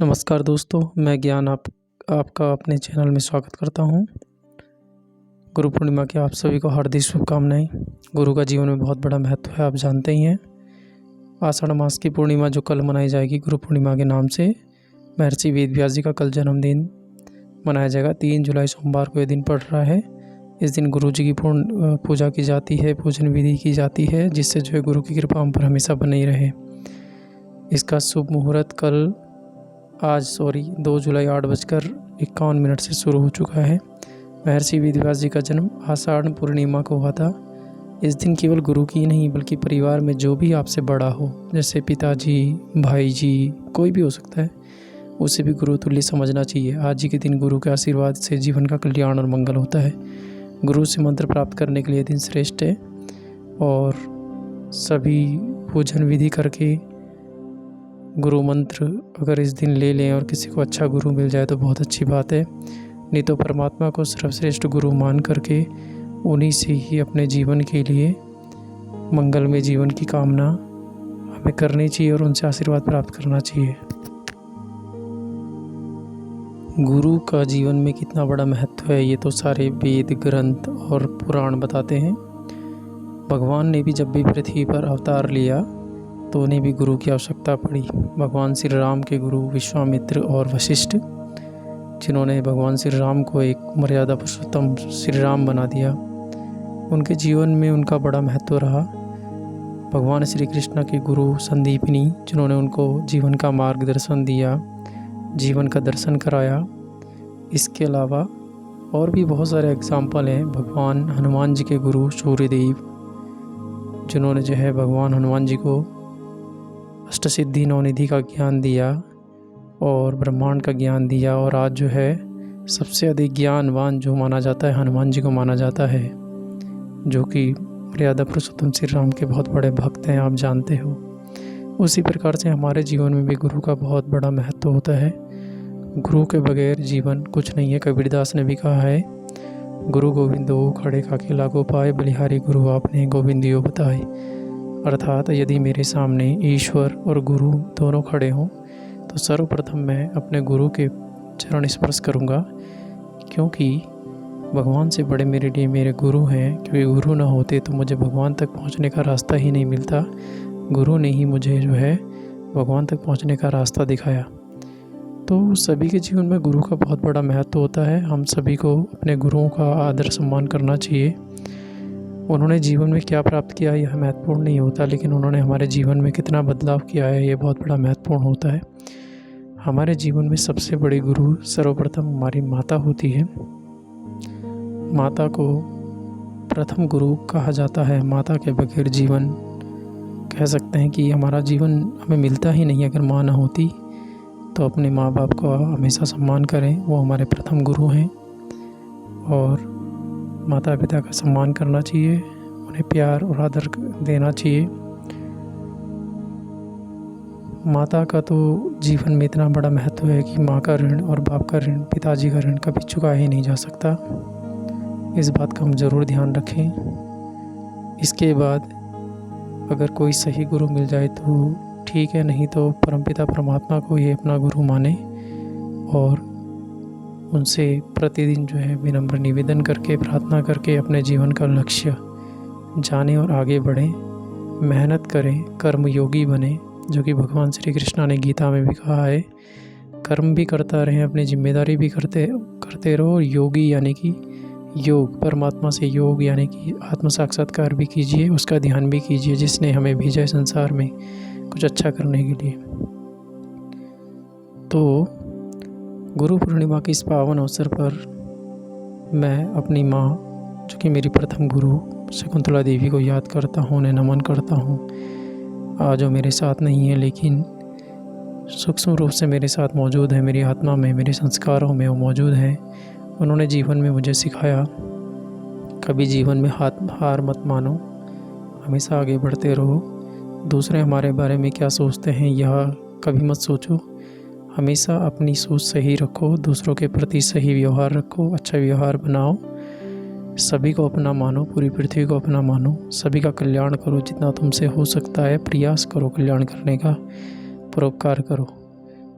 नमस्कार दोस्तों, मैं ज्ञान आपका अपने चैनल में स्वागत करता हूं। गुरु पूर्णिमा की आप सभी को हार्दिक शुभकामनाएं। गुरु का जीवन में बहुत बड़ा महत्व है, आप जानते ही हैं। आषाढ़ मास की पूर्णिमा जो कल मनाई जाएगी गुरु पूर्णिमा के नाम से, महर्षि वेद व्यास जी का कल जन्मदिन मनाया जाएगा। 3 जुलाई सोमवार को यह दिन पड़ रहा है। इस दिन गुरु जी की पूर्ण पूजा की जाती है, पूजन विधि की जाती है, जिससे जो है गुरु की कृपा हम पर हमेशा बनी रहे। इसका शुभ मुहूर्त आज 2 जुलाई 8:51 से शुरू हो चुका है। महर्षि वेद व्यास जी का जन्म आषाढ़ पूर्णिमा को हुआ था। इस दिन केवल गुरु की नहीं बल्कि परिवार में जो भी आपसे बड़ा हो, जैसे पिताजी, भाई जी, कोई भी हो सकता है, उसे भी गुरु तुल्य समझना चाहिए। आज ही के दिन गुरु के आशीर्वाद से जीवन का कल्याण और मंगल होता है। गुरु से मंत्र प्राप्त करने के लिए दिन श्रेष्ठ है और सभी पूजन विधि करके गुरु मंत्र अगर इस दिन ले लें और किसी को अच्छा गुरु मिल जाए तो बहुत अच्छी बात है। नहीं तो परमात्मा को सर्वश्रेष्ठ गुरु मान करके उन्हीं से ही अपने जीवन के लिए मंगलमय जीवन की कामना हमें करनी चाहिए और उनसे आशीर्वाद प्राप्त करना चाहिए। गुरु का जीवन में कितना बड़ा महत्व है ये तो सारे वेद, ग्रंथ और पुराण बताते हैं। भगवान ने भी जब भी पृथ्वी पर अवतार लिया तो उन्हें भी गुरु की आवश्यकता पड़ी। भगवान श्री राम के गुरु विश्वामित्र और वशिष्ठ, जिन्होंने भगवान श्री राम को एक मर्यादा पुरुषोत्तम श्री राम बना दिया, उनके जीवन में उनका बड़ा महत्व रहा। भगवान श्री कृष्ण के गुरु संदीपनी, जिन्होंने उनको जीवन का मार्गदर्शन दिया, जीवन का दर्शन कराया। इसके अलावा और भी बहुत सारे एग्जाम्पल हैं। भगवान हनुमान जी के गुरु सूर्यदेव, जिन्होंने जो है भगवान हनुमान जी को अष्टसिद्धि नवनिधि का ज्ञान दिया और ब्रह्मांड का ज्ञान दिया। और आज जो है सबसे अधिक ज्ञानवान जो माना जाता है हनुमान जी को माना जाता है, जो कि मर्यादा पुरुषोत्तम श्री राम के बहुत बड़े भक्त हैं, आप जानते हो। उसी प्रकार से हमारे जीवन में भी गुरु का बहुत बड़ा महत्व होता है। गुरु के बगैर जीवन कुछ नहीं है। कबीरदास ने भी कहा है, गुरु गोविंदो खड़े खाके लागो पाए, बलिहारी गुरु आपने गोविंदियो बताए। अर्थात यदि मेरे सामने ईश्वर और गुरु दोनों खड़े हों तो सर्वप्रथम मैं अपने गुरु के चरण स्पर्श करूंगा, क्योंकि भगवान से बड़े मेरे लिए मेरे गुरु हैं। क्योंकि गुरु ना होते तो मुझे भगवान तक पहुंचने का रास्ता ही नहीं मिलता। गुरु ने ही मुझे जो है भगवान तक पहुंचने का रास्ता दिखाया। तो सभी के जीवन में गुरु का बहुत बड़ा महत्व होता है। हम सभी को अपने गुरुओं का आदर सम्मान करना चाहिए। उन्होंने जीवन में क्या प्राप्त किया यह महत्वपूर्ण नहीं होता, लेकिन उन्होंने हमारे जीवन में कितना बदलाव किया है ये बहुत बड़ा महत्वपूर्ण होता है। हमारे जीवन में सबसे बड़ी गुरु सर्वप्रथम हमारी माता होती है। माता को प्रथम गुरु कहा जाता है। माता के बगैर जीवन, कह सकते हैं कि हमारा जीवन हमें मिलता ही नहीं। अगर माँ ना होती तो अपने माँ बाप का हमेशा सम्मान करें, वो हमारे प्रथम गुरु हैं। और माता पिता का सम्मान करना चाहिए, उन्हें प्यार और आदर देना चाहिए। माता का तो जीवन में इतना बड़ा महत्व है कि माँ का ऋण और बाप का ऋण, पिताजी का ऋण कभी चुकाया ही नहीं जा सकता। इस बात का हम ज़रूर ध्यान रखें। इसके बाद अगर कोई सही गुरु मिल जाए तो ठीक है, नहीं तो परमपिता परमात्मा को ही अपना गुरु माने और उनसे प्रतिदिन जो है विनम्र निवेदन करके, प्रार्थना करके अपने जीवन का लक्ष्य जाने और आगे बढ़ें, मेहनत करें, कर्म योगी बने, जो कि भगवान श्री कृष्ण ने गीता में भी कहा है। कर्म भी करता रहें, अपनी जिम्मेदारी भी करते रहो। योगी यानी कि योग, परमात्मा से योग यानी कि आत्म साक्षात्कार भी कीजिए, उसका ध्यान भी कीजिए, जिसने हमें भेजा है संसार में कुछ अच्छा करने के लिए। तो गुरु पूर्णिमा के इस पावन अवसर पर मैं अपनी माँ, जो कि मेरी प्रथम गुरु शकुंतला देवी को याद करता हूँ, उन्हें नमन करता हूँ। आज वो मेरे साथ नहीं है, लेकिन सूक्ष्म रूप से मेरे साथ मौजूद है, मेरी आत्मा में, मेरे संस्कारों में वो मौजूद हैं। उन्होंने जीवन में मुझे सिखाया, कभी जीवन में हार मत मानो, हमेशा आगे बढ़ते रहो। दूसरे हमारे बारे में क्या सोचते हैं यह कभी मत सोचो। हमेशा अपनी सोच सही रखो, दूसरों के प्रति सही व्यवहार रखो, अच्छा व्यवहार बनाओ, सभी को अपना मानो, पूरी पृथ्वी को अपना मानो, सभी का कल्याण करो, जितना तुमसे हो सकता है प्रयास करो कल्याण करने का, परोपकार करो।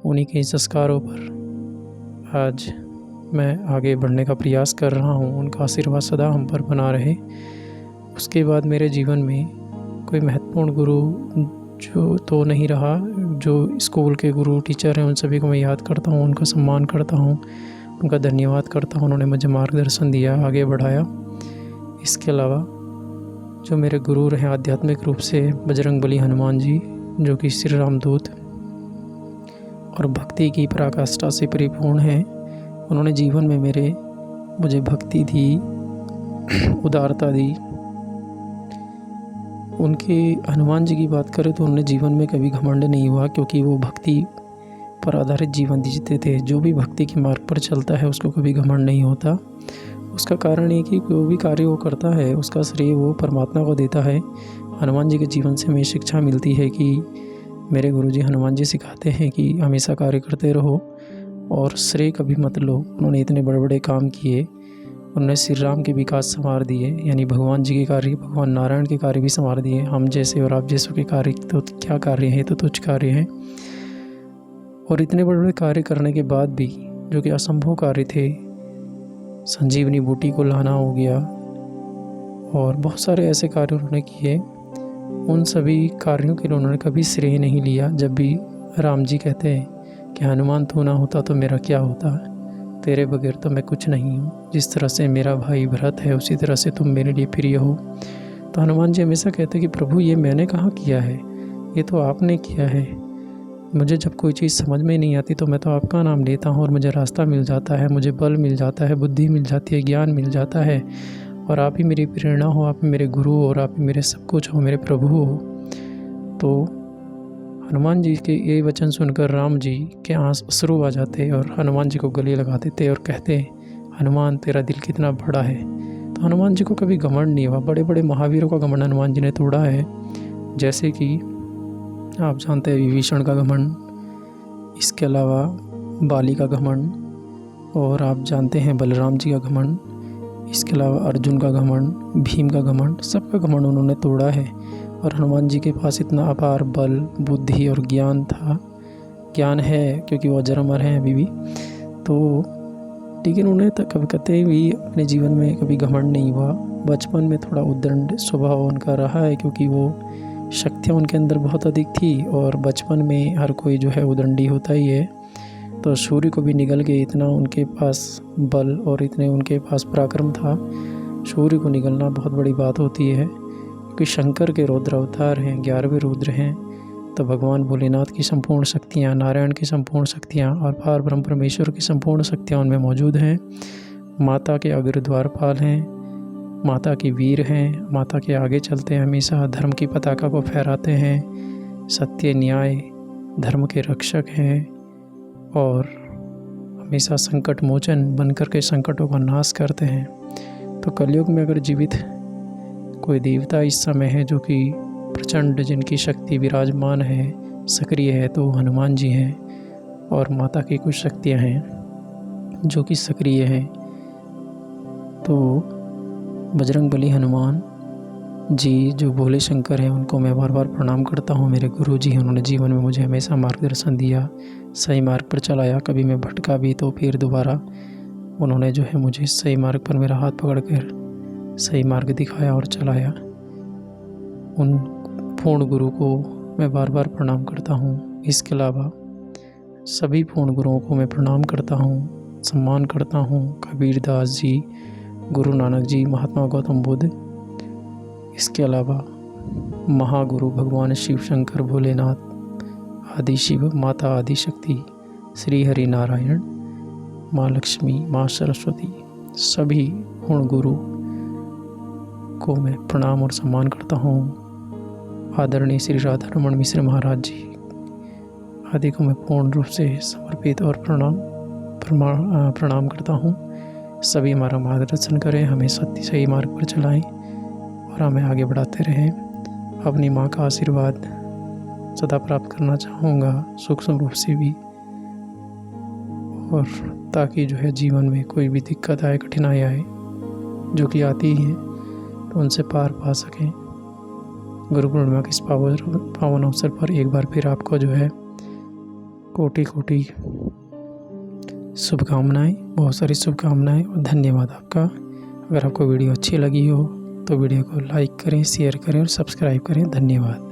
उन्हीं के संस्कारों पर आज मैं आगे बढ़ने का प्रयास कर रहा हूँ। उनका आशीर्वाद सदा हम पर बना रहे। उसके बाद मेरे जीवन में कोई महत्वपूर्ण गुरु जो तो नहीं रहा। जो स्कूल के गुरु टीचर हैं उन सभी को मैं याद करता हूँ, उनका सम्मान करता हूँ, उनका धन्यवाद करता हूँ। उन्होंने मुझे मार्गदर्शन दिया, आगे बढ़ाया। इसके अलावा जो मेरे गुरु रहे आध्यात्मिक रूप से, बजरंगबली हनुमान जी, जो कि श्री रामदूत और भक्ति की पराकाष्ठा से परिपूर्ण हैं। उन्होंने जीवन में मुझे भक्ति दी, उदारता दी। उनके हनुमान जी की बात करें तो उन्हें जीवन में कभी घमंड नहीं हुआ, क्योंकि वो भक्ति पर आधारित जीवन जीते थे। जो भी भक्ति के मार्ग पर चलता है उसको कभी घमंड नहीं होता। उसका कारण ये कि जो भी कार्य वो करता है उसका श्रेय वो परमात्मा को देता है। हनुमान जी के जीवन से हमें शिक्षा मिलती है कि मेरे गुरुजी हनुमान जी सिखाते हैं कि हमेशा कार्य करते रहो और श्रेय कभी मत लो। उन्होंने इतने बड़े बड़े काम किए, उन्होंने श्री राम के विकास संवार दिए, यानी भगवान जी के कार्य, भगवान नारायण के कार्य भी संवार दिए। हम जैसे और आप जैसों के कार्य तो क्या कार्य हैं, तो तुच्छ कार्य हैं। और इतने बड़े बड़े कार्य करने के बाद भी जो कि असंभव कार्य थे, संजीवनी बूटी को लाना हो गया और बहुत सारे ऐसे कार्य उन्होंने किए, उन सभी कार्यों के लिए उन्होंने कभी श्रेय नहीं लिया। जब भी राम जी कहते हैं कि हनुमान तू ना होता तो मेरा क्या होता, तेरे बगैर तो मैं कुछ नहीं हूँ, जिस तरह से मेरा भाई भरत है उसी तरह से तुम मेरे लिए प्रिय हो। तो हनुमान जी हमेशा कहते हैं कि प्रभु ये मैंने कहाँ किया है, ये तो आपने किया है। मुझे जब कोई चीज़ समझ में नहीं आती तो मैं तो आपका नाम लेता हूँ और मुझे रास्ता मिल जाता है, मुझे बल मिल जाता है, बुद्धि मिल जाती है, ज्ञान मिल जाता है। और आप ही मेरी प्रेरणा हो, आप ही मेरे गुरु हो और आप ही मेरे सब कुछ हो, मेरे प्रभु हो। तो हनुमान जी के ये वचन सुनकर राम जी के अश्रु आ जाते और हनुमान जी को गले लगा देते और कहते हनुमान तेरा दिल कितना बड़ा है। तो हनुमान जी को कभी घमंड नहीं हुआ। बड़े बड़े महावीरों का घमंड हनुमान जी ने तोड़ा है। जैसे कि आप जानते हैं विभीषण का घमंड, इसके अलावा बाली का घमंड, और आप जानते हैं बलराम जी का घमंड, इसके अलावा अर्जुन का घमंड, भीम का घमंड, सबका घमंड उन्होंने तोड़ा है। और हनुमान जी के पास इतना अपार बल, बुद्धि और ज्ञान था, ज्ञान है क्योंकि वो अजर अमर हैं अभी भी। तो लेकिन उन्हें कभी कभी भी अपने जीवन में कभी घमंड नहीं हुआ। बचपन में थोड़ा उद्दंड स्वभाव उनका रहा है, क्योंकि वो शक्तियाँ उनके अंदर बहुत अधिक थी और बचपन में हर कोई जो है उद्दंडी होता ही है। तो सूर्य को भी निगल के इतना उनके पास बल और इतने उनके पास पराक्रम था। सूर्य को निगलना बहुत बड़ी बात होती है, क्योंकि शंकर के रौद्र अवतार हैं, 11वें रुद्र हैं। तो भगवान भोलेनाथ की संपूर्ण शक्तियाँ, नारायण की संपूर्ण शक्तियाँ और पार ब्रह्म परमेश्वर की संपूर्ण शक्तियाँ उनमें मौजूद हैं। माता के अग्र द्वारपाल हैं, माता की वीर हैं, माता के आगे चलते हैं, हमेशा धर्म की पताका को फहराते हैं, सत्य न्याय धर्म के रक्षक हैं और हमेशा संकट मोचन बनकर के संकटों का नाश करते हैं। तो कलयुग में अगर जीवित कोई देवता इस समय है जो कि प्रचंड, जिनकी शक्ति विराजमान है, सक्रिय है, तो हनुमान जी हैं। और माता की कुछ शक्तियाँ हैं जो कि सक्रिय हैं। तो बजरंगबली हनुमान जी जो भोले शंकर हैं उनको मैं बार बार प्रणाम करता हूँ। मेरे गुरु जी हैं, उन्होंने जीवन में मुझे हमेशा मार्गदर्शन दिया, सही मार्ग पर चलाया। कभी मैं भटका भी तो फिर दोबारा उन्होंने जो है मुझे सही मार्ग पर मेरा हाथ पकड़कर सही मार्ग दिखाया और चलाया। उन पूर्ण गुरु को मैं बार बार प्रणाम करता हूँ। इसके अलावा सभी पूर्ण गुरुओं को मैं प्रणाम करता हूँ, सम्मान करता हूँ। कबीरदास जी, गुरु नानक जी, महात्मा गौतम बुद्ध, इसके अलावा महागुरु भगवान शिव शंकर, भोलेनाथ, आदि शिव, माता आदि शक्ति, श्री हरि नारायण, माँ लक्ष्मी, माँ सरस्वती, सभी पूर्ण गुरु को मैं प्रणाम और सम्मान करता हूँ। आदरणीय श्री राधा रमण मिश्र महाराज जी आदि को मैं पूर्ण रूप से समर्पित और प्रणाम करता हूँ। सभी हमारा मार्गदर्शन करें, हमें सही मार्ग पर चलाएं और हमें आगे बढ़ाते रहें। अपनी माँ का आशीर्वाद सदा प्राप्त करना चाहूँगा, सूक्ष्म रूप से भी, और ताकि जो है जीवन में कोई भी दिक्कत आए, कठिनाई आए, जो कि आती ही है, तो उनसे पार पा सकें। गुरु पूर्णिमा के इस पावन अवसर पर एक बार फिर आपको जो है कोटि कोटि शुभकामनाएं, बहुत सारी शुभकामनाएं और धन्यवाद आपका। अगर आपको वीडियो अच्छी लगी हो तो वीडियो को लाइक करें, शेयर करें और सब्सक्राइब करें। धन्यवाद।